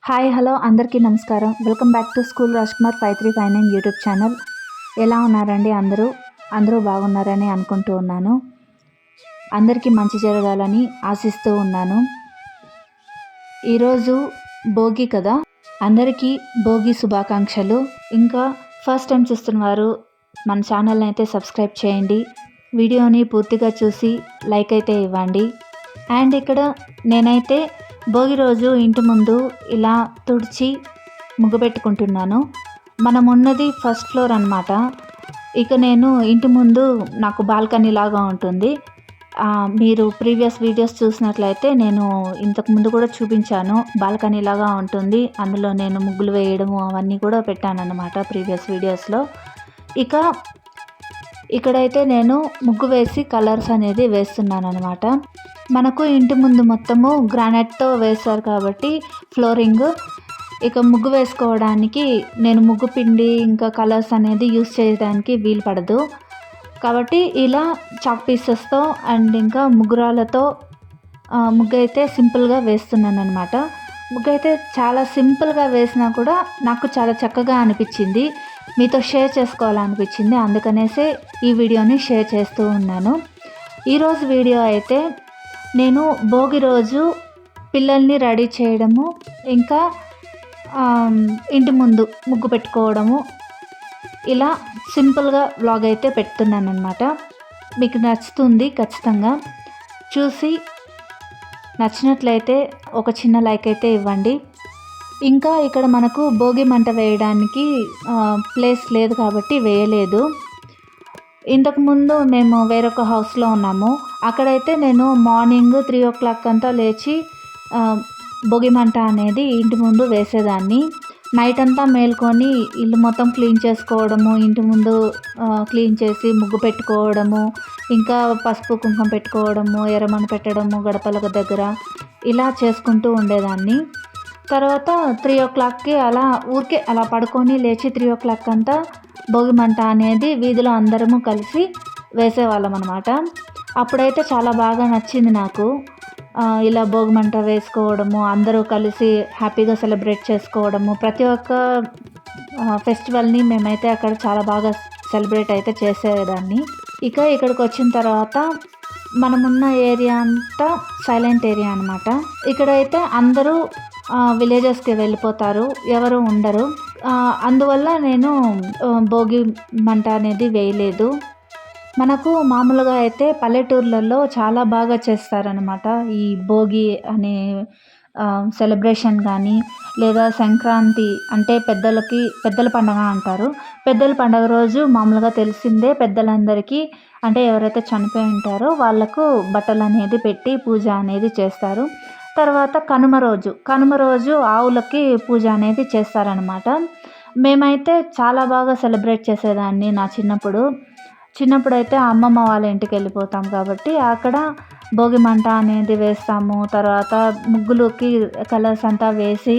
Hi hello అందరికీ నమస్కారం. Welcome back to school Rajkumar 5359 YouTube channel. ఎలా ఉన్నారండి అందరూ బాగున్నారని అనుకుంటూ ఉన్నాను. అందరికీ మంచి జరగాలని ఆశిస్తూ ఉన్నాను. ఈరోజు భోగి కదా, అందరికీ భోగి శుభాకాంక్షలు. ఇంకా ఫస్ట్ టైం చూస్తున్నవారు మన ఛానల్ని అయితే సబ్స్క్రైబ్ చేయండి. వీడియోని పూర్తిగా చూసి లైక్ అయితే ఇవ్వండి. అండ్ ఇక్కడ నేనైతే భోగి రోజు ఇంటి ముందు ఇలా తుడిచి ముగ్గు పెట్టుకుంటున్నాను. మనం ఉన్నది ఫస్ట్ ఫ్లోర్ అన్నమాట. ఇక నేను ఇంటి ముందు నాకు బాల్కనీ లాగా ఉంటుంది. మీరు ప్రీవియస్ వీడియోస్ చూసినట్లయితే నేను ఇంతకుముందు కూడా చూపించాను. బాల్కనీ లాగా ఉంటుంది, అందులో నేను ముగ్గులు వేయడము అవన్నీ కూడా పెట్టానన్నమాట ప్రీవియస్ వీడియోస్లో. ఇక్కడైతే నేను ముగ్గు వేసి కలర్స్ అనేది వేస్తున్నాను అనమాట. మనకు ఇంటి ముందు మొత్తము గ్రానైట్తో వేస్తారు కాబట్టి ఫ్లోరింగ్, ఇక ముగ్గు వేసుకోవడానికి నేను ముగ్గు పిండి ఇంకా కలర్స్ అనేది యూస్ చేయడానికి వీలు పడదు కాబట్టి ఇలా చాక్ పీసెస్తో అండ్ ఇంకా ముగ్గురాలతో ముగ్గు అయితే సింపుల్గా వేస్తున్నాను అనమాట. ముగ్గు అయితే చాలా సింపుల్గా వేసినా కూడా నాకు చాలా చక్కగా అనిపించింది, మీతో షేర్ చేసుకోవాలనిపించింది, అందుకనేసే ఈ వీడియోని షేర్ చేస్తూ ఉన్నాను. ఈరోజు వీడియో అయితే నేను భోగి రోజు పిల్లల్ని రెడీ చేయడము, ఇంకా ఇంటి ముందు ముగ్గు పెట్టుకోవడము, ఇలా సింపుల్గా వ్లాగ్ అయితే పెడుతున్నాను అనమాట. మీకు నచ్చుతుంది, ఖచ్చితంగా చూసి నచ్చినట్లయితే ఒక చిన్న లైక్ అయితే ఇవ్వండి. ఇంకా ఇక్కడ మనకు భోగి మంట వేయడానికి ప్లేస్ లేదు కాబట్టి వేయలేదు. ఇంతకుముందు మేము వేరొక హౌస్లో ఉన్నాము, అక్కడైతే నేను మార్నింగ్ 3 o'clock అంతా లేచి భోగి మంట అనేది ఇంటి ముందు వేసేదాన్ని. నైట్ అంతా మేల్కొని ఇల్లు మొత్తం క్లీన్ చేసుకోవడము, ఇంటి ముందు క్లీన్ చేసి ముగ్గు పెట్టుకోవడము, ఇంకా పసుపు కుంకుమ పెట్టుకోవడము, ఎర్రమన్ను పెట్టడము గడపల దగ్గర, ఇలా చేసుకుంటూ ఉండేదాన్ని. తర్వాత 3 o'clockకి అలా ఊరికే అలా పడుకొని లేచి 3 o'clock అంతా భోగి మంట అనేది వీధిలో అందరము కలిసి వేసేవాళ్ళం అనమాట. అప్పుడైతే చాలా బాగా నచ్చింది నాకు, ఇలా భోగి మంట వేసుకోవడము, అందరూ కలిసి హ్యాపీగా సెలబ్రేట్ చేసుకోవడము. ప్రతి ఒక్క ఫెస్టివల్ని మేమైతే అక్కడ చాలా బాగా సెలబ్రేట్ అయితే చేసేదాన్ని. ఇక్కడికి వచ్చిన తర్వాత మనమున్న ఏరియా అంతా సైలెంట్ ఏరియా అనమాట. ఇక్కడైతే అందరూ విలేజెస్కి వెళ్ళిపోతారు, ఎవరు ఉండరు. అందువల్ల నేను భోగి మంట అనేది వేయలేదు. మనకు మామూలుగా అయితే పల్లెటూర్లలో చాలా బాగా చేస్తారనమాట ఈ భోగి అనే సెలబ్రేషన్. కానీ లేదా సంక్రాంతి అంటే పెద్దల పండగ అంటారు. పెద్దల పండగ రోజు మామూలుగా తెలిసిందే, పెద్దలందరికీ అంటే ఎవరైతే చనిపోయి ఉంటారో వాళ్ళకు బట్టలు అనేది పెట్టి పూజ అనేది చేస్తారు. తర్వాత కనుమ రోజు ఆవులకి పూజ అనేది చేస్తారనమాట. మేమైతే చాలా బాగా సెలబ్రేట్ చేసేదాన్ని నా చిన్నప్పుడైతే అమ్మమ్మ వాళ్ళ ఇంటికి వెళ్ళిపోతాం కాబట్టి అక్కడ భోగి మంట అనేది వేస్తాము. తర్వాత ముగ్గులకి కలర్స్ అంతా వేసి,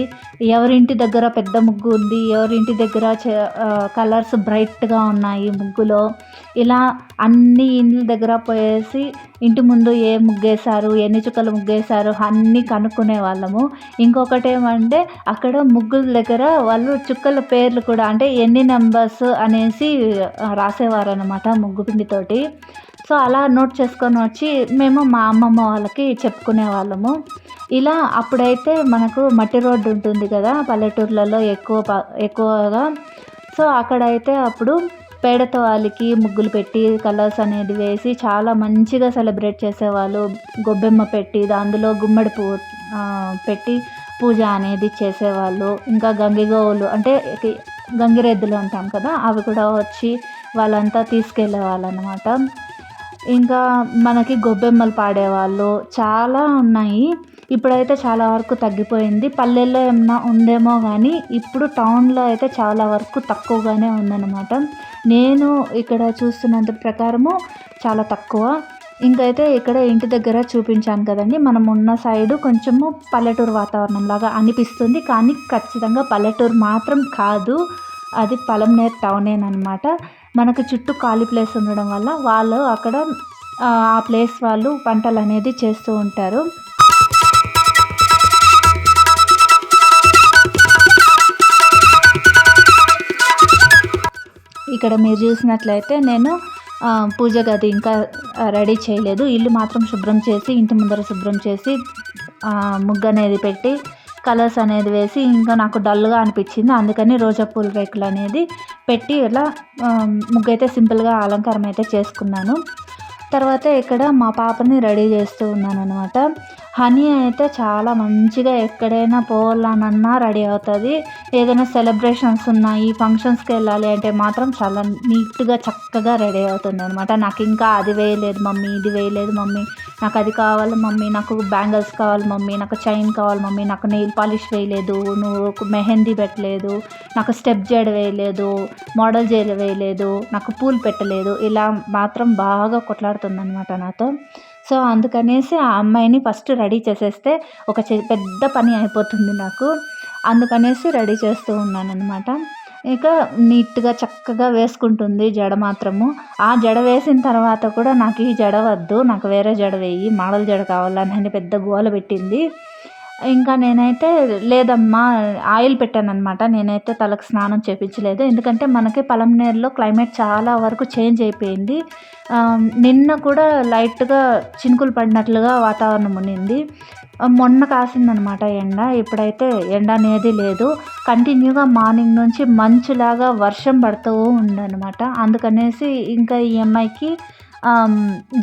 ఎవరింటి దగ్గర పెద్ద ముగ్గు ఉంది, ఎవరింటి దగ్గర కలర్స్ బ్రైట్గా ఉన్నాయి ముగ్గులో, ఇలా అన్ని ఇండ్ల దగ్గర పోయేసి ఇంటి ముందు ఏ ముగ్గేశారు, ఎన్ని చుక్కలు ముగ్గేశారు అన్నీ కనుక్కునే వాళ్ళము. ఇంకొకటి ఏమంటే అక్కడ ముగ్గుల దగ్గర వాళ్ళు చుక్కల పేర్లు కూడా అంటే ఎన్ని నెంబర్స్ అనేసి రాసేవారు అనమాట ముగ్గు పిండితోటి. సో అలా నోట్ చేసుకొని వచ్చి మేము మా అమ్మమ్మ వాళ్ళకి చెప్పుకునే వాళ్ళము. ఇలా అప్పుడైతే మనకు మట్టి రోడ్డు ఉంటుంది కదా పల్లెటూర్లలో ఎక్కువగా. సో అక్కడైతే అప్పుడు పేడతో వాళ్ళకి ముగ్గులు పెట్టి కలర్స్ అనేది వేసి చాలా మంచిగా సెలబ్రేట్ చేసేవాళ్ళు. గొబ్బెమ్మ పెట్టి అందులో గుమ్మడి పువ్వు పెట్టి పూజ అనేది చేసేవాళ్ళు. ఇంకా గంగిగోవులు అంటే గంగిరెద్దులు అంటాం కదా, అవి కూడా వచ్చి వాళ్ళంతా తీసుకెళ్ళేవాళ్ళు అనమాట. ఇంకా మనకి గొబ్బెమ్మలు పాడేవాళ్ళు చాలా ఉన్నాయి. ఇప్పుడైతే చాలా వరకు తగ్గిపోయింది. పల్లెల్లో ఏమన్నా ఉందేమో కానీ ఇప్పుడు టౌన్లో అయితే చాలా వరకు తక్కువగానే ఉందన్నమాట. నేను ఇక్కడ చూస్తున్నంత ప్రకారము చాలా తక్కువ. ఇంకైతే ఇక్కడ ఇంటి దగ్గర చూపించాను కదండి, మనం ఉన్న సైడు కొంచెము పల్లెటూరు వాతావరణం లాగా అనిపిస్తుంది, కానీ ఖచ్చితంగా పల్లెటూరు మాత్రం కాదు, అది పలంనేర్ టౌనేనమాట. మనకు చుట్టూ ఖాళీ ప్లేస్ ఉండడం వల్ల వాళ్ళు అక్కడ ఆ ప్లేస్ వాళ్ళు పంటలు అనేది చేస్తూ ఉంటారు. ఇక్కడ మీరు చూసినట్లయితే నేను పూజ గది ఇంకా రెడీ చేయలేదు. ఇల్లు మాత్రం శుభ్రం చేసి ఇంటి ముందర శుభ్రం చేసి ముగ్గు అనేది పెట్టి కలర్స్ అనేది వేసి ఇంకా నాకు డల్గా అనిపించింది. అందుకని రోజా పూల రేకులు అనేది పెట్టి ఇలా ముగ్గు అయితే సింపుల్గా అలంకారం అయితే చేసుకున్నాను. తర్వాత ఇక్కడ మా పాపని రెడీ చేస్తూ ఉన్నాను అనమాట. హనీ అయితే చాలా మంచిగా ఎక్కడైనా పోవాలనన్నా రెడీ అవుతుంది. ఏదైనా సెలబ్రేషన్స్ ఉన్నాయి, ఫంక్షన్స్కి వెళ్ళాలి అంటే మాత్రం చాలా నీట్గా చక్కగా రెడీ అవుతుంది అనమాట. నాకు ఇంకా అది వేయలేదు మమ్మీ, ఇది వేయలేదు మమ్మీ, నాకు అది కావాలి మమ్మీ, నాకు బ్యాంగిల్స్ కావాలి మమ్మీ, నాకు చైన్ కావాలి మమ్మీ, నాకు నెయిల్ పాలిష్ వేయలేదు, నువ్వు మెహందీ పెట్టలేదు, నాకు స్టెప్ జడ వేయలేదు, మోడల్ జడ వేయలేదు, నాకు పూలు పెట్టలేదు, ఇలా మాత్రం బాగా కొట్లాడుతుంది అనమాట నాతో. సో అందుకనేసి ఆ అమ్మాయిని ఫస్ట్ రెడీ చేసేస్తే ఒక పెద్ద పని అయిపోతుంది నాకు. అందుకనేసి రెడీ చేస్తూ ఉన్నాను అనమాట. ఇక నీట్గా చక్కగా వేసుకుంటుంది జడ మాత్రము. ఆ జడ వేసిన తర్వాత కూడా నాకు ఈ జడ వద్దు, నాకు వేరే జడ వేయి, మోడల్ జడ కావాలని పెద్ద గోల పెట్టింది. ఇంకా నేనైతే లేదమ్మా ఆయిల్ పెట్టాను అనమాట. నేనైతే తలకు స్నానం చేయించలేదు, ఎందుకంటే మనకి పలంనేరులో క్లైమేట్ చాలా వరకు చేంజ్ అయిపోయింది. నిన్న కూడా లైట్గా చినుకులు పడినట్లుగా వాతావరణం ఉన్నింది. మొన్న కాసిందనమాట ఎండ. ఇప్పుడైతే ఎండ అనేది లేదు, కంటిన్యూగా మార్నింగ్ నుంచి మంచులాగా వర్షం పడుతూ ఉందన్నమాట. అందుకనేసి ఇంకా ఈ అమ్మాయికి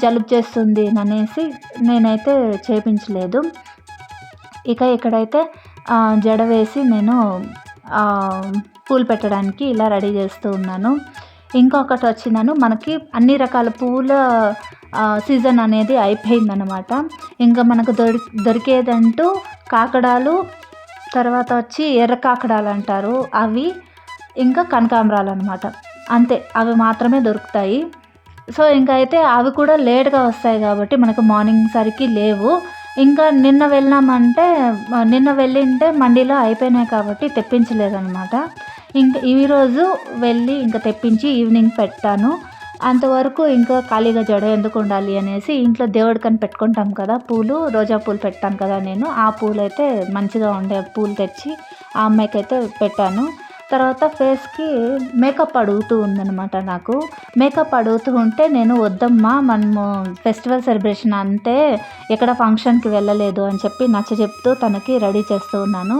జలుబు చేస్తుంది అనేసి నేనైతే చేయించలేదు. ఇక ఇక్కడైతే జడ వేసి నేను పూలు పెట్టడానికి ఇలా రెడీ చేస్తూ ఉన్నాను. ఇంకొకటి వచ్చినాను, మనకి అన్ని రకాల పూల సీజన్ అనేది అయిపోయిందనమాట. ఇంకా మనకు దొరికేదంటూ కాకడాలు, తర్వాత వచ్చి ఎర్ర కాకడాలు అంటారు అవి, ఇంకా కనకాంబరాలు అనమాట. అంతే, అవి మాత్రమే దొరుకుతాయి. సో ఇంకా అయితే అవి కూడా లేట్గా వస్తాయి కాబట్టి మనకు మార్నింగ్ సరికి లేవు. ఇంకా నిన్న వెళ్ళింటే మండీలో అయిపోయినాయి కాబట్టి తెప్పించలేదన్నమాట. ఇంకా ఈరోజు వెళ్ళి ఇంకా తెప్పించి ఈవినింగ్ పెట్టాను. అంతవరకు ఇంకా ఖాళీగా జడ ఎందుకు ఉండాలి అనేసి ఇంట్లో దేవుడికని పెట్టుకుంటాం కదా పూలు, రోజా పూలు పెట్టాను కదా నేను. ఆ పూలు అయితే మంచిగా ఉండే పూలు తెచ్చి ఆ అమ్మాయికి అయితే పెట్టాను. తర్వాత ఫేస్కి మేకప్ అడుగుతూ ఉందన్నమాట. నాకు మేకప్ అడుగుతూ ఉంటే నేను వద్దమ్మా, మనము ఫెస్టివల్ సెలబ్రేషన్ అంతే, ఎక్కడ ఫంక్షన్కి వెళ్ళలేదు అని చెప్పి చెప్తూ తనకి రెడీ చేస్తూ ఉన్నాను.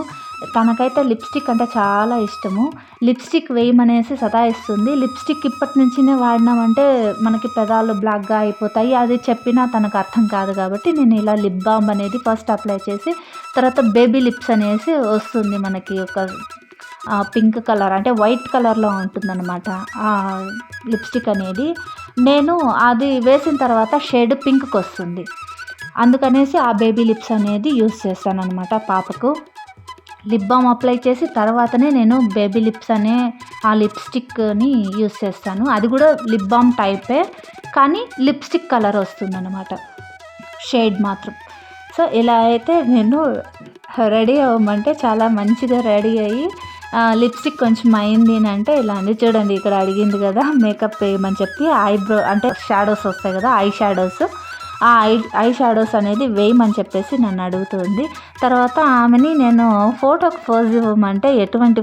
తనకైతే లిప్స్టిక్ అంటే చాలా ఇష్టము. లిప్స్టిక్ వేయమనేసి సతాయిస్తుంది. లిప్స్టిక్ ఇప్పటి నుంచినే వాడినామంటే మనకి పెదాలు బ్లాక్గా అయిపోతాయి, అది చెప్పినా తనకు అర్థం కాదు కాబట్టి నేను ఇలా లిప్ బామ్ అనేది ఫస్ట్ అప్లై చేసి, తర్వాత బేబీ లిప్స్ అనేసి వస్తుంది మనకి ఒక పింక్ కలర్ అంటే వైట్ కలర్లో ఉంటుందన్నమాట ఆ లిప్స్టిక్ అనేది. నేను అది వేసిన తర్వాత షేడ్ పింక్కి వస్తుంది, అందుకనేసి ఆ బేబీ లిప్స్ అనేది యూస్ చేస్తాను అనమాట పాపకు. లిప్ బామ్ అప్లై చేసి తర్వాతనే నేను బేబీ లిప్స్ అనే ఆ లిప్స్టిక్ని యూస్ చేస్తాను. అది కూడా లిప్ బామ్ టైపే, కానీ లిప్స్టిక్ కలర్ వస్తుందన్నమాట, షేడ్ మాత్రం. సో ఇలా అయితే నేను రెడీ అవ్వమంటే చాలా మంచిగా రెడీ అయ్యి లిప్స్టిక్ కొంచెం అయింది అంటే ఇలా అండి. చూడండి, ఇక్కడ అడిగింది కదా మేకప్ వేయమని చెప్పి, ఐబ్రో అంటే షాడోస్ వస్తాయి కదా, ఐ షాడోస్, ఆ ఐ షాడోస్ అనేది వేయమని చెప్పేసి నన్ను అడుగుతుంది. తర్వాత ఆమెని నేను ఫోటోకి పోజ్ ఇవ్వమంటే ఎటువంటి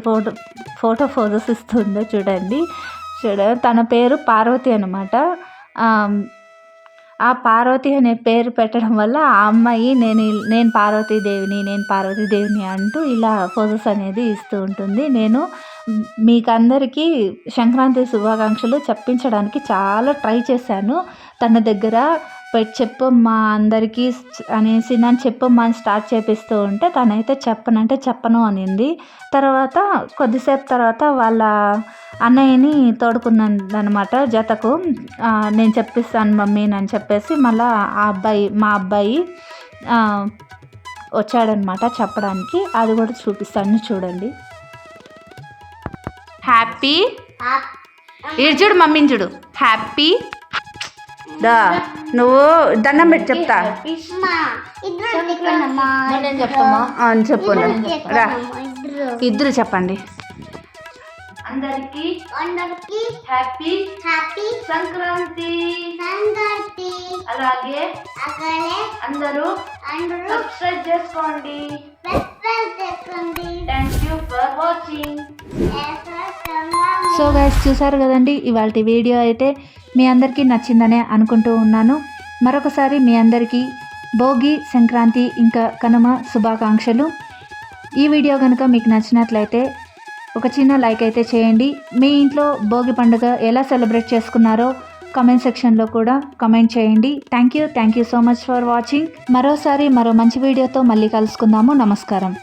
ఫోటో పోజెస్ ఇస్తుందో చూడండి. తన పేరు పార్వతి అనమాట. ఆ పార్వతి అనే పేరు పెట్టడం వల్ల ఆ అమ్మాయి నేను పార్వతీదేవిని అంటూ ఇలా పోజెస్ అనేది ఇస్తూ ఉంటుంది. నేను మీకందరికీ సంక్రాంతి శుభాకాంక్షలు చెప్పించడానికి చాలా ట్రై చేశాను. తన దగ్గర చెప్పమ్మా అందరికీ అనేసి నన్ను చెప్పమ్మా అని స్టార్ట్ చేపిస్తూ ఉంటే తనైతే చెప్పను అనింది. తర్వాత కొద్దిసేపు తర్వాత వాళ్ళ అన్నయ్యని తోడుకున్నదనమాట జతకు. నేను చెప్పిస్తాను మమ్మీ అని చెప్పేసి మళ్ళీ మా అబ్బాయి వచ్చాడనమాట చెప్పడానికి. అది కూడా చూపిస్తాను చూడండి. హ్యాపీ చూడు మమ్మీని చూడు, హ్యాపీ దా నువ్వు దండం పెట్టి చెప్తా చెప్పు రా, ఇద్దరు చెప్పండి. అందరికీ హ్యాపీ సంక్రాంతి. అలాగే అందరూ సబ్స్క్రైబ్ చేసుకోండి. Thank you for watching. So guys, చూసారు కదండి ఇవాళ వీడియో అయితే మీ అందరికీ నచ్చిందనే అనుకుంటూ ఉన్నాను. మరొకసారి మీ అందరికీ భోగి, సంక్రాంతి ఇంకా కనుమ శుభాకాంక్షలు. ఈ వీడియో కనుక మీకు నచ్చినట్లయితే ఒక చిన్న లైక్ అయితే చేయండి. మీ ఇంట్లో భోగి పండుగ ఎలా సెలబ్రేట్ చేసుకున్నారో కామెంట్ సెక్షన్లో కూడా కామెంట్ చేయండి. Thank you so much for watching. మరోసారి మరో మంచి వీడియోతో మళ్ళీ కలుసుకుందాము. నమస్కారం.